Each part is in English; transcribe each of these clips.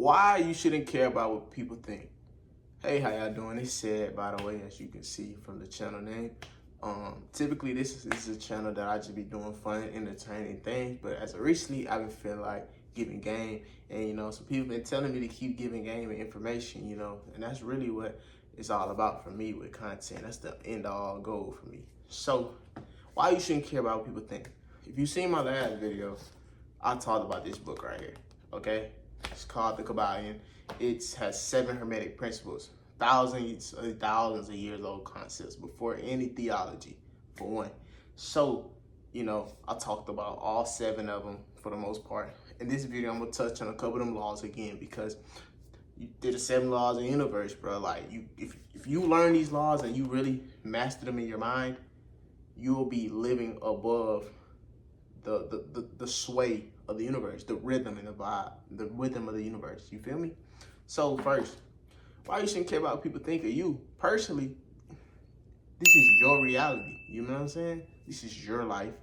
why you shouldn't care about what people think. Hey, how y'all doing? It's Said, by the way, as you can see from the channel name. Typically this is a channel that I just be doing fun, entertaining things, but as of recently, I've been feeling like giving game, and some people been telling me to keep giving game and information, and that's really what it's all about for me with content. That's the end all goal for me. So why you shouldn't care about what people think? If you've seen my last video, I talked about this book right here, okay? It's called The Kybalion. It has 7 Hermetic principles, thousands of years old concepts before any theology, for one. So, I talked about all 7 of them for the most part. In this video, I'm gonna touch on a couple of them laws again, because they're the 7 laws of the universe, bro. Like, if you learn these laws and you really master them in your mind, you will be living above the sway of the universe, the rhythm and the vibe, the rhythm of the universe. You feel me? So first, why you shouldn't care about what people think of you? Personally, this is your reality. You know what I'm saying? This is your life.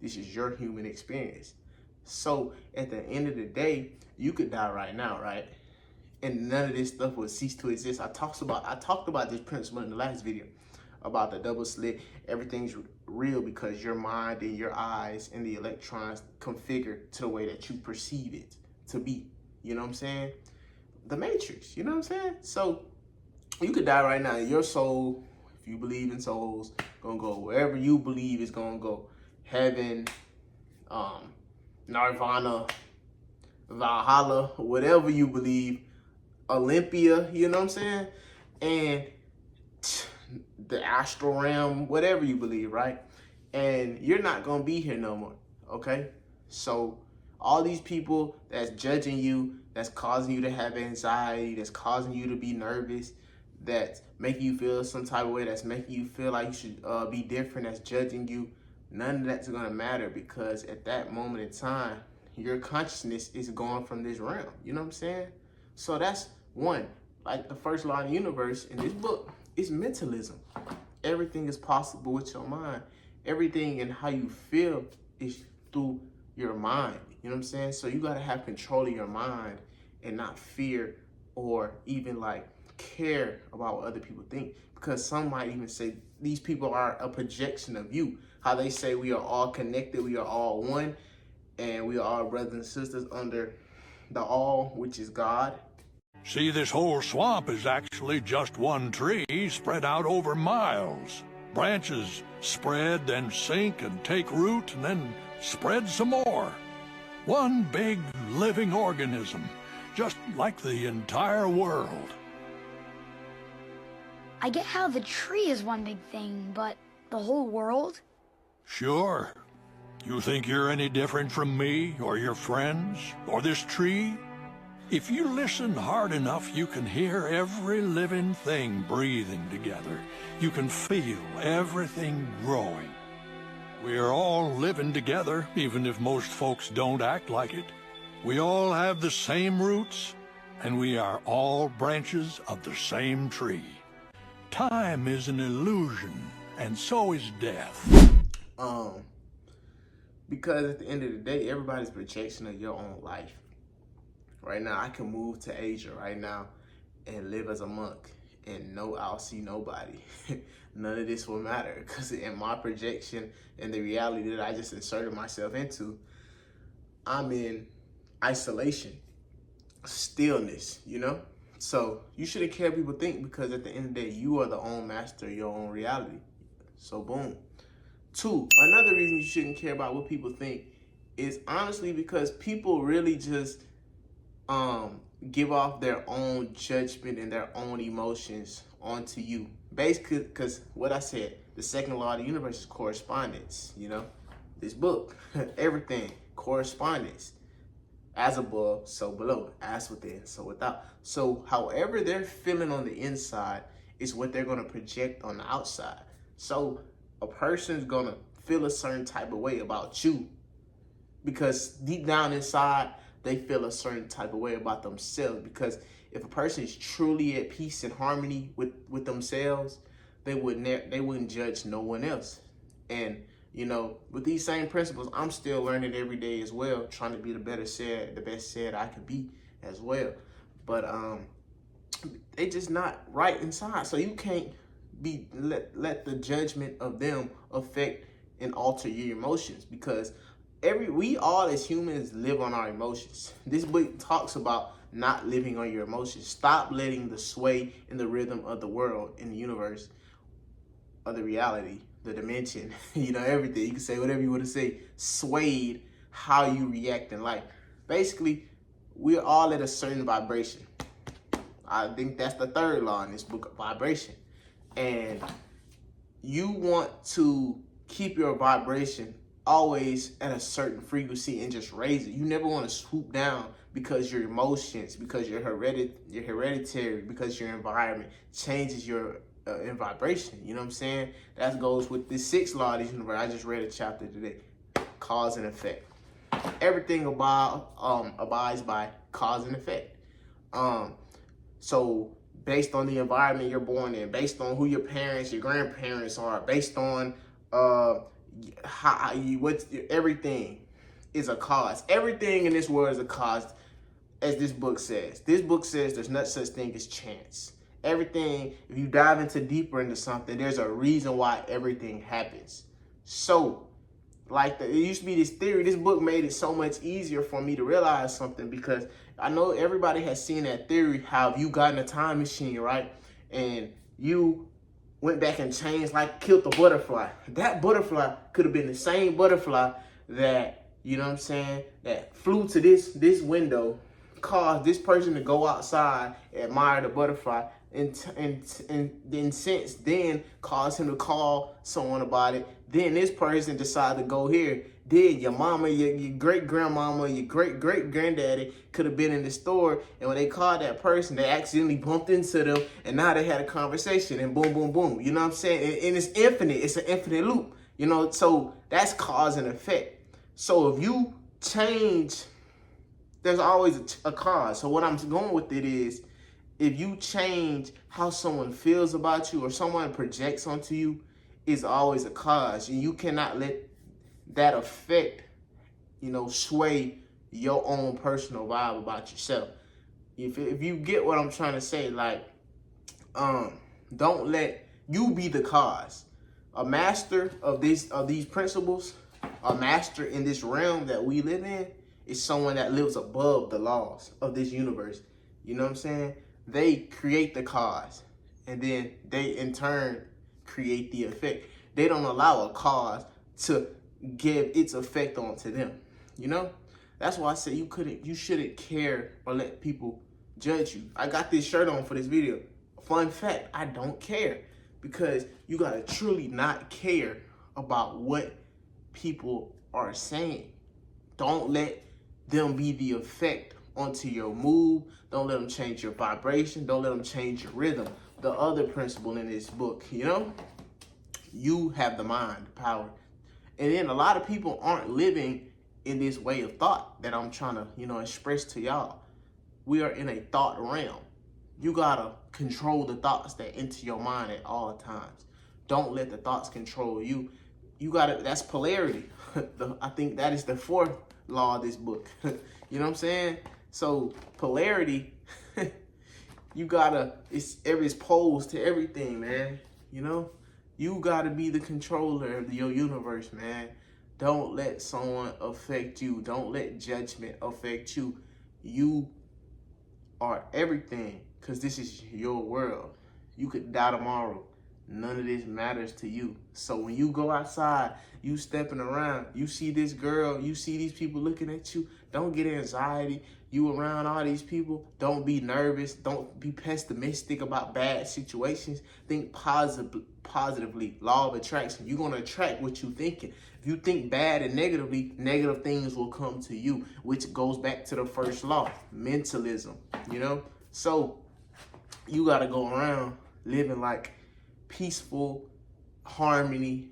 This is your human experience. So at the end of the day, you could die right now, right? And none of this stuff will cease to exist. I talked about this principle in the last video about the double slit. Everything's real because your mind and your eyes and the electrons configure to the way that you perceive it to be. You know what I'm saying? The Matrix, you know what I'm saying? So you could die right now. Your soul, if you believe in souls, gonna go wherever you believe is gonna go. Heaven, Nirvana, Valhalla, whatever you believe, Olympia, you know what I'm saying? And the astral realm, whatever you believe, right? And you're not gonna be here no more, okay? So all these people that's judging you, that's causing you to have anxiety, that's causing you to be nervous, that's making you feel some type of way, that's making you feel like you should be different, that's judging you, none of that's gonna matter, because at that moment in time, your consciousness is gone from this realm, you know what I'm saying? So that's one. Like the first law of the universe in this book is mentalism. Everything is possible with your mind. Everything and how you feel is through your mind. You know what I'm saying? So you gotta have control of your mind and not fear or even like care about what other people think. Because some might even say these people are a projection of you. How they say we are all connected, we are all one, and we are all brothers and sisters under the all, which is God. See, this whole swamp is actually just one tree spread out over miles. Branches spread, then sink and take root, and then spread some more. One big living organism, just like the entire world. I get how the tree is one big thing, but the whole world? Sure. You think you're any different from me, or your friends, or this tree? If you listen hard enough, you can hear every living thing breathing together. You can feel everything growing. We're all living together, even if most folks don't act like it. We all have the same roots, and we are all branches of the same tree. Time is an illusion, and so is death. Because at the end of the day, everybody's a projection of your own life. Right now, I can move to Asia right now and live as a monk and I'll see nobody. None of this will matter, because in my projection and the reality that I just inserted myself into, I'm in isolation, stillness, So you shouldn't care what people think, because at the end of the day, you are the own master of your own reality. So boom. 2, another reason you shouldn't care about what people think is honestly because people really just give off their own judgment and their own emotions onto you. Basically, because what I said, the second law of the universe is correspondence, This book, everything, correspondence. As above, so below. As within, so without. So however they're feeling on the inside is what they're going to project on the outside. So a person's going to feel a certain type of way about you because deep down inside, they feel a certain type of way about themselves. Because if a person is truly at peace and harmony with themselves, they wouldn't judge no one else. And with these same principles, I'm still learning every day as well, trying to be the best Said I can be as well. but they just not right inside. So you can't be let the judgment of them affect and alter your emotions, because we all as humans live on our emotions. This book talks about not living on your emotions. Stop letting the sway in the rhythm of the world, in the universe, of the reality, the dimension, everything. You can say whatever you want to say, swayed how you react in life. Basically, we're all at a certain vibration. I think that's the third law in this book, vibration. And you want to keep your vibration always at a certain frequency and just raise it. You never want to swoop down because your emotions, because your hereditary, because your environment changes your in vibration. You know what I'm saying? That goes with the sixth law of the universe. I just read a chapter today, cause and effect. Everything abides by cause and effect. So based on the environment you're born in, based on who your parents, your grandparents are, based on everything is a cause. Everything in this world is a cause, as this book says. This book says there's no such thing as chance. Everything, if you dive deeper into something, there's a reason why everything happens. So, it used to be this theory. This book made it so much easier for me to realize something, because I know everybody has seen that theory, how if you got in a time machine, right, and you went back and changed, killed the butterfly. That butterfly could have been the same butterfly that, that flew to this window, caused this person to go outside, admire the butterfly, and then since then caused him to call someone about it. Then this person decided to go here. Then your mama, your great-grandmama, your great-great-granddaddy could have been in the store, and when they called that person, they accidentally bumped into them, and now they had a conversation, and boom, boom, boom. You know what I'm saying? And it's infinite. It's an infinite loop. So that's cause and effect. So if you change, there's always a cause. So what I'm going with it is, if you change how someone feels about you or someone projects onto you, is always a cause. And you cannot let that effect, sway your own personal vibe about yourself. If you get what I'm trying to say, don't let you be the cause. A master of these principles, a master in this realm that we live in, is someone that lives above the laws of this universe. You know what I'm saying? They create the cause, and then they in turn create the effect. They don't allow a cause to give its effect onto them. That's why I say you shouldn't care or let people judge you. I got this shirt on for this video. Fun fact, I don't care, because you gotta truly not care about what people are saying. Don't let them be the effect onto your mood. Don't let them change your vibration. Don't let them change your rhythm. The other principle in this book, you have the mind, the power. And then a lot of people aren't living in this way of thought that I'm trying to, express to y'all. We are in a thought realm. You gotta control the thoughts that enter your mind at all times. Don't let the thoughts control you. That's polarity. I think that is the fourth law of this book. You know what I'm saying? So polarity, it's poles to everything, man. You gotta be the controller of your universe, man. Don't let someone affect you. Don't let judgment affect you. You are everything, because this is your world. You could die tomorrow. None of this matters to you. So when you go outside, you stepping around, you see this girl, you see these people looking at you, don't get anxiety. You around all these people, don't be nervous. Don't be pessimistic about bad situations. Think positively. Law of attraction. You're going to attract what you're thinking. If you think bad and negatively, negative things will come to you, which goes back to the first law, mentalism, So you got to go around living like peaceful harmony,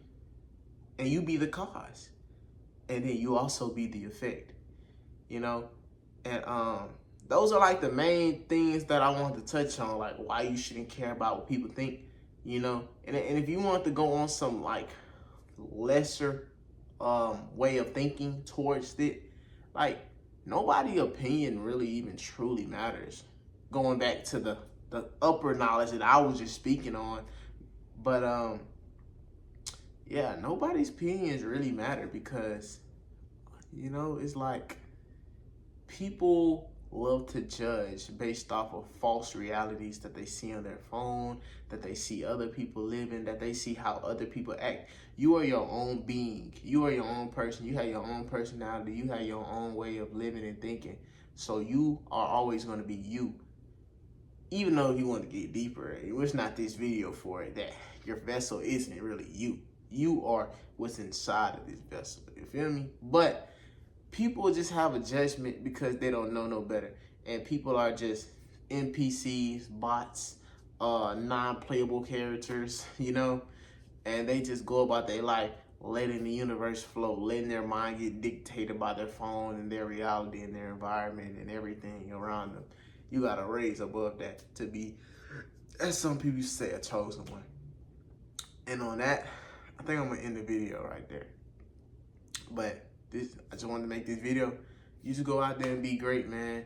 and you be the cause, and then you also be the effect, and those are like the main things that I wanted to touch on, like why you shouldn't care about what people think, and if you want to go on some like lesser way of thinking towards it, like nobody opinion really even truly matters. going back to the upper knowledge that I was just speaking on. But yeah, nobody's opinions really matter because, you know, it's like people love to judge based off of false realities that they see on their phone, that they see other people living, that they see how other people act. You are your own being. You are your own person. You have your own personality. You have your own way of living and thinking. So you are always going to be you. Even though you want to get deeper, it's not this video for it, that your vessel isn't really you. You are what's inside of this vessel. You feel me? But people just have a judgment because they don't know no better. And people are just NPCs, bots, non-playable characters, you know? And they just go about their life letting the universe flow, letting their mind get dictated by their phone and their reality and their environment and everything around them. You gotta raise above that to be, as some people say, a chosen one. And on that, I think I'm gonna end the video right there. But I just wanted to make this video. You just go out there and be great, man.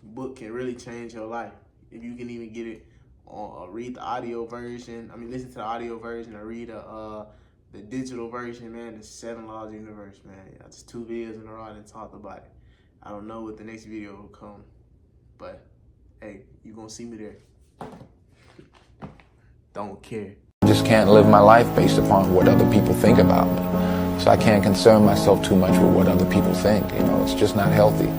Book can really change your life. If you can even get it on, read the audio version. I mean, listen to the audio version or read the digital version, man. The 7 Laws of the Universe, man. Yeah, just 2 videos in a row and talked about it. I don't know what the next video will come, but hey, you gonna see me there. Don't care. I just can't live my life based upon what other people think about me. So I can't concern myself too much with what other people think. You know, it's just not healthy.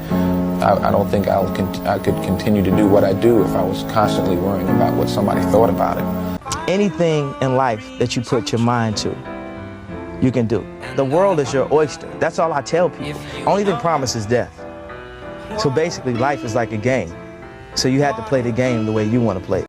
I don't think I could continue to do what I do if I was constantly worrying about what somebody thought about it. Anything in life that you put your mind to, you can do. The world is your oyster. That's all I tell people. Only thing promised is death. So basically, life is like a game. So you have to play the game the way you want to play it.